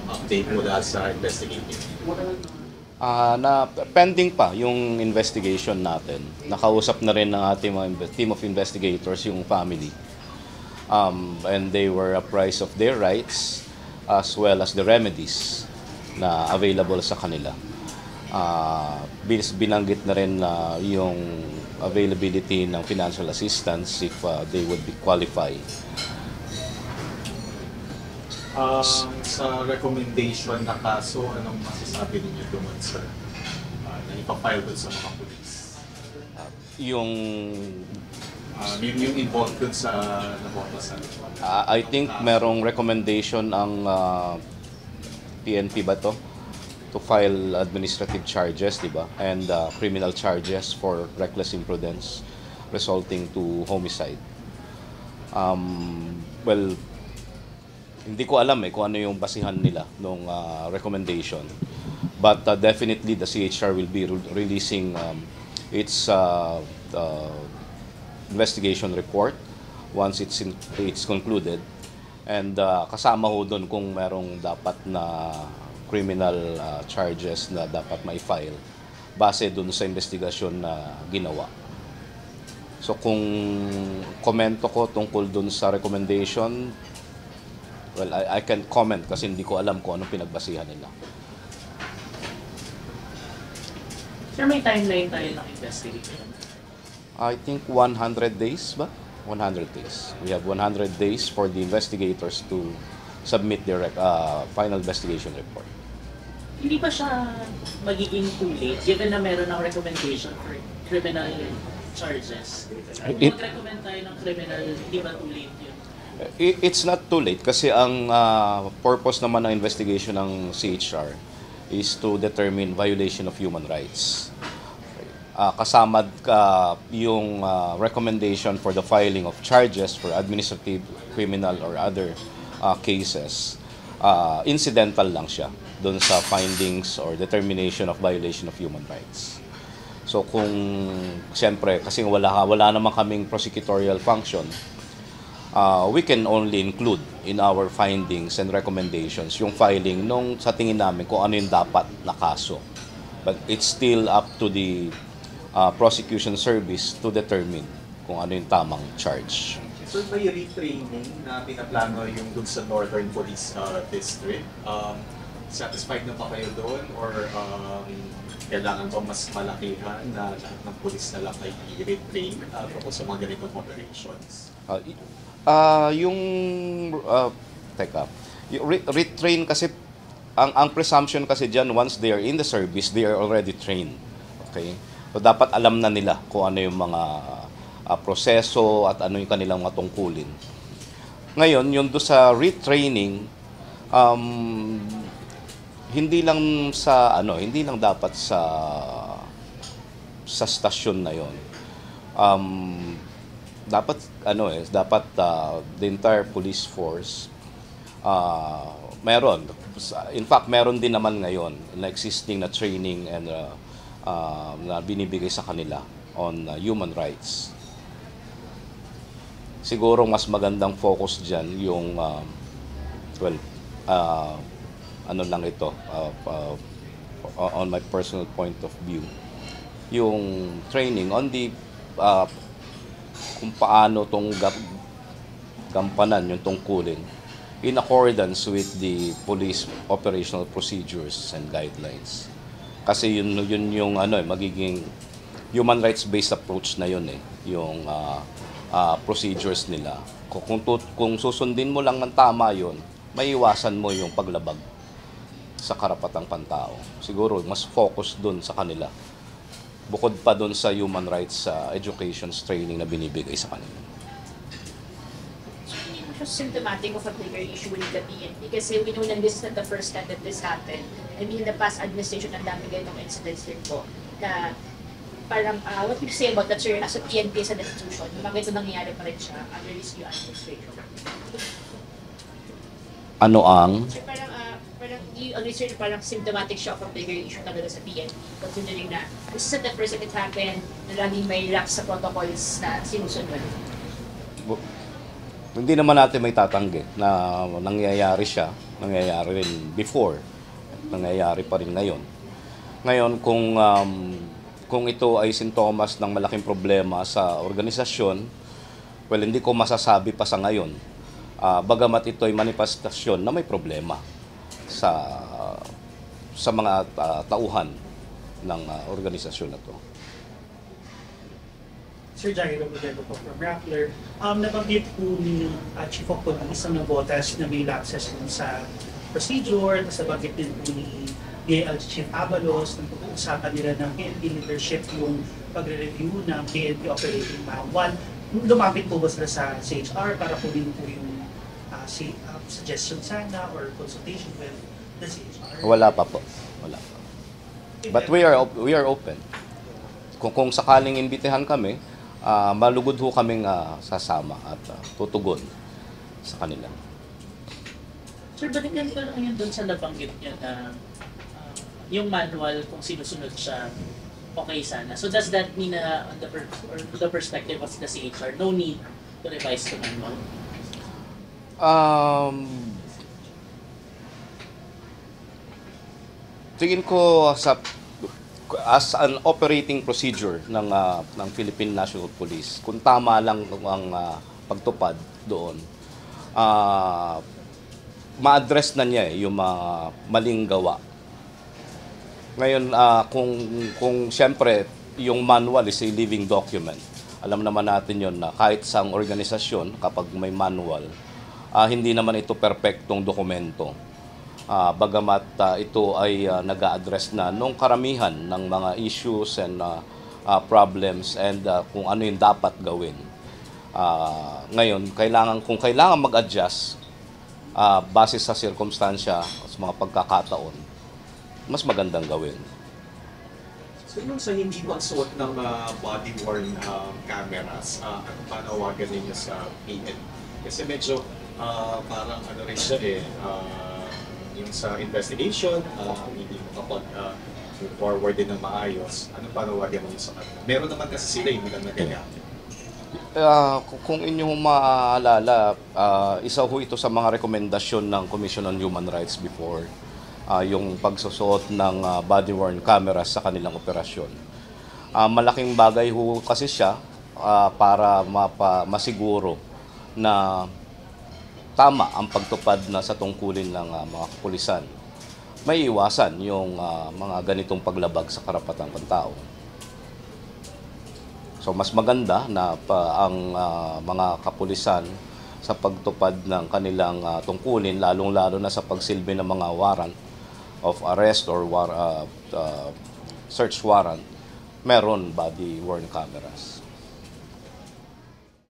update mula sa investigative? Pending pa yung investigation natin. Nakausap na rin ng ating mga team of investigators yung family. And they were apprised of their rights as well as the remedies na available sa kanila. Binanggit na rin yung availability ng financial assistance if they would be qualified. Sa recommendation na kaso, anong masasabi ninyo doon, sir? Na ipafile doon sa mga police? Yung Yung involved doon sa nabotasan? I think merong recommendation ang PNP ba to? To file administrative charges, di ba? And criminal charges for reckless imprudence resulting to homicide. Well, hindi ko alam kung ano yung basihan nila nung recommendation. But definitely the CHR will be releasing its investigation report once it's concluded. And kasama ho doon kung merong dapat na criminal charges na dapat ma-file base doon sa investigasyon na ginawa. So kung komento ko tungkol doon sa recommendation, well, I can't comment kasi hindi ko alam kung anong pinagbasihan nila. Sir, may timeline tayo ng investigation? I think 100 days ba? 100 days. We have 100 days for the investigators to submit their final investigation report. Hindi pa siya magiging too late given na meron ng recommendation for criminal charges? Kung mag-recommend tayo ng criminal, hindi ba too late yun? It's not too late kasi ang purpose naman ng investigation ng CHR is to determine violation of human rights. Kasama yung recommendation for the filing of charges for administrative, criminal, or other cases. Incidental lang siya doon sa findings or determination of violation of human rights. So kung siyempre kasi wala naman kaming prosecutorial function, we can only include in our findings and recommendations yung filing nung sa tingin namin kung ano yung dapat na kaso. But it's still up to the prosecution service to determine kung ano yung tamang charge. So may retraining na pinaplano yung dun sa Northern Police District. Satisfied na pa kayo doon or kailangan ba mas malakihan na lahat ng police na lang ay i-retrain tungkol sa mga ganitong operations? Yung retrain kasi, ang presumption kasi dyan, once they are in the service, they are already trained. Okay? So dapat alam na nila kung ano yung mga proseso at ano yung kanilang mga tungkulin. Ngayon, yung do sa retraining, hindi lang dapat sa stasyon na yon. Dapat the entire police force meron. In fact, meron din naman ngayon na existing na training and na binibigay sa kanila on human rights. Siguro mas magandang focus diyan yung on my personal point of view, yung training on the kung paano tong gampanan yung tungkulin in accordance with the police operational procedures and guidelines. Kasi yun yung magiging human rights based approach na yun yung procedures nila. Kung susundin mo lang ng tama yun, maiiwasan mo yung paglabag sa karapatang pantao. Siguro mas focus dun sa kanila. Bukod pa dun sa human rights education training na binibigay sa kanila. So, hindi mo siya symptomatic of a bigger issue with the PNP kasi we know na this is not the first time that this happened. I mean, in the past administration, ang dami ganitong incidents din po na parang, what would you say about that, sir, as a PNP as an institution, bakit ito nangyayari pa rin siya under this new administration? Ano ang? Sir, parang you agree, sir, parang symptomatic siya of a bigger issue talaga sa PNP, considering na this is not the first time it happened, na laging may lapse sa protocols na sinusunod. Hindi naman natin may tatanggi na nangyayari siya. Nangyayari rin before. Nangyayari pa rin ngayon. Ngayon, kung ito ay sintomas ng malaking problema sa organisasyon, well, hindi ko masasabi pa sa ngayon. Bagamat ito ay manifestasyon na may problema sa mga tauhan ng organisasyon na to. Sir Jairo Modelo po from Rappler. Nabanggit po ni Chief of Police ang nabotas na may lapses dun sa procedure, tapos nabanggit din po ni DILG Chief Abalos, na pag-uusapan nila ng PNP leadership yung pagre-review ng PNP Operating Manual. Lumapit po ba sila sa CHR para kunin po yung suggestion sana or consultation with the CHR? Wala pa po. Wala pa. But we are open. Kung sakaling imbitahan kami, malugod ho kaming sasama at tutugon sa kanila. Sir, balikan ko lang yun doon sa nabanggit niya na yung manual, kung sinusunod siya, okay sana. So does that mean na on the perspective of the CHR, no need to revise the manual? Tingin ko as an operating procedure ng Philippine National Police, kung tama lang ang pagtupad doon, ma-address na niya yung mga maling gawa. Ngayon, kung siyempre, yung manual is a living document. Alam naman natin yon na kahit sa organisasyon, kapag may manual, hindi naman ito perpektong dokumento. Bagamat ito ay nag-a-address na nung karamihan ng mga issues and problems and kung ano yung dapat gawin. Ngayon, kung kailangan mag-adjust base sa sirkumstansya, sa mga pagkakataon, mas magandang gawin. So yung sa hindi pagsuot ng body-worn cameras, ano panawagan ninyo sa PNP? Kasi medyo parang ano rin siya yung sa investigation, hindi mo kapag forward din ng maayos, ano panawagan ninyo sa kanila? Meron naman kasi sila yung nilang nagagamit. Kung inyong maaalala, isa ho ito sa mga rekomendasyon ng Commission on Human Rights before, yung pagsusuot ng body-worn cameras sa kanilang operasyon. Malaking bagay ho kasi siya para masiguro na tama ang pagtupad na sa tungkulin ng mga kapulisan. May iwasan yung mga ganitong paglabag sa karapatang pantao. So mas maganda na ang mga kapulisan sa pagtupad ng kanilang tungkulin, lalong-lalo na sa pagsilbi ng mga warrant of arrest or search warrant, meron body-worn cameras.